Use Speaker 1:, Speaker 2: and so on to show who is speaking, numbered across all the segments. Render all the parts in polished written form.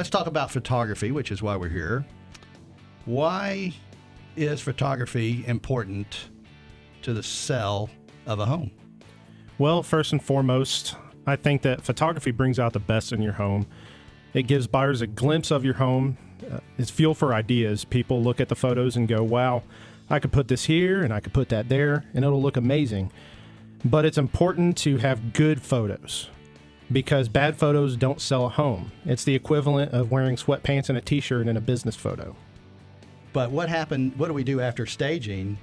Speaker 1: let's talk about photography, which is why we're here. Why is photography important to the sale of a home?
Speaker 2: Well, first and foremost, I think that photography brings out the best in your home. It gives buyers a glimpse of your home. It's fuel for ideas. People look at the photos and go, wow, I could put this here and I could put that there, and it'll look amazing. But it's important to have good photos because bad photos don't sell a home. It's the equivalent of wearing sweatpants and a t-shirt in a business photo.
Speaker 1: But what do we do after staging?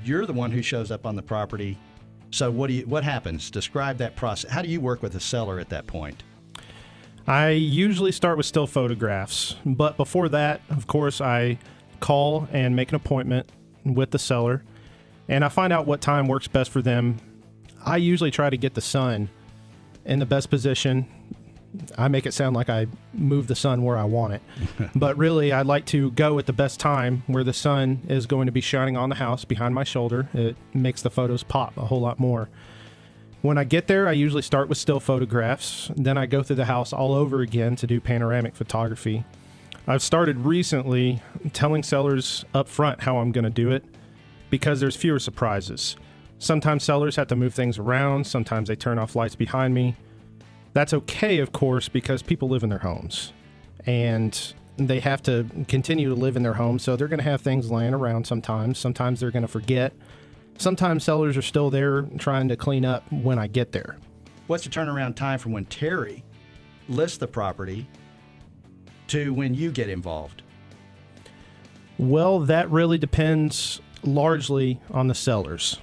Speaker 1: You're the one who shows up on the property. So what happens? Describe that process. How do you work with the seller at that point?
Speaker 2: I usually start with still photographs, but before that, of course, I call and make an appointment with the seller, and I find out what time works best for them. I usually try to get the sun in the best position. I make it sound like I move the sun where I want it, but really I like to go at the best time where the sun is going to be shining on the house behind my shoulder. It makes the photos pop a whole lot more. When I get there, I usually start with still photographs. Then I go through the house all over again to do panoramic photography. I've started recently telling sellers up front how I'm going to do it because there's fewer surprises. Sometimes sellers have to move things around. Sometimes they turn off lights behind me. That's okay, of course, because people live in their homes and they have to continue to live in their homes. So they're going to have things laying around sometimes. Sometimes they're going to forget. Sometimes sellers are still there trying to clean up when I get there.
Speaker 1: What's the turnaround time from when Terri lists the property to when you get involved?
Speaker 2: Well, that really depends largely on the sellers.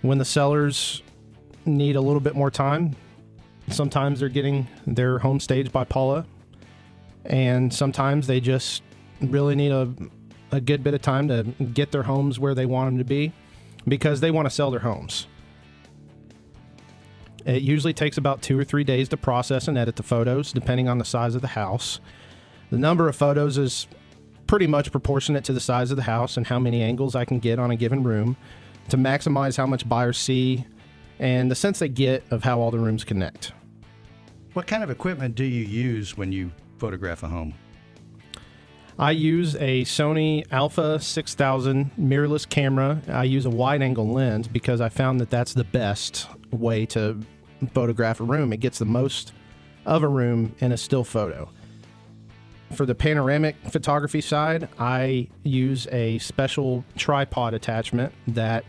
Speaker 2: When the sellers need a little bit more time, sometimes they're getting their home staged by Paula, and sometimes they just really need a good bit of time to get their homes where they want them to be because they want to sell their homes. It usually takes about 2 or 3 days to process and edit the photos, depending on the size of the house. The number of photos is pretty much proportionate to the size of the house and how many angles I can get on a given room to maximize how much buyers see and the sense they get of how all the rooms connect.
Speaker 1: What kind of equipment do you use when you photograph a home?
Speaker 2: I use a Sony Alpha 6000 mirrorless camera. I use a wide-angle lens because I found that that's the best way to photograph a room. It gets the most of a room in a still photo. For the panoramic photography side, I use a special tripod attachment that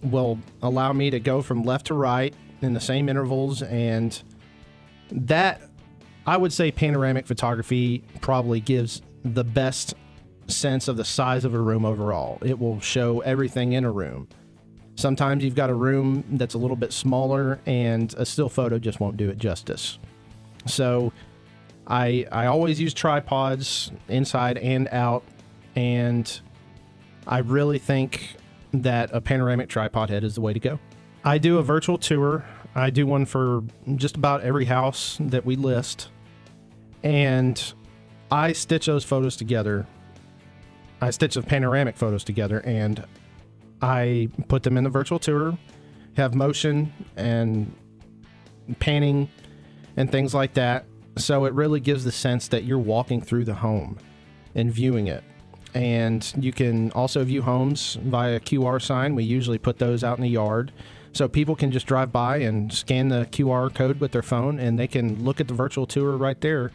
Speaker 2: will allow me to go from left to right in the same intervals, and that, I would say, panoramic photography probably gives the best sense of the size of a room overall. It will show everything in a room. Sometimes you've got a room that's a little bit smaller and a still photo just won't do it justice. So I always use tripods inside and out, and I really think that a panoramic tripod head is the way to go. I do a virtual tour. I do one for just about every house that we list, and I stitch those photos together. I stitch the panoramic photos together, and I put them in the virtual tour, have motion and panning and things like that. So it really gives the sense that you're walking through the home and viewing it. And you can also view homes via QR sign. We usually put those out in the yard so people can just drive by and scan the QR code with their phone, and they can look at the virtual tour right there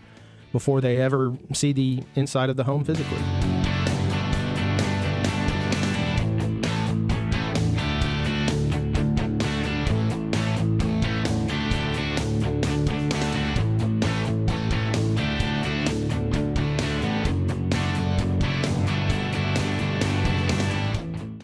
Speaker 2: before they ever see the inside of the home physically.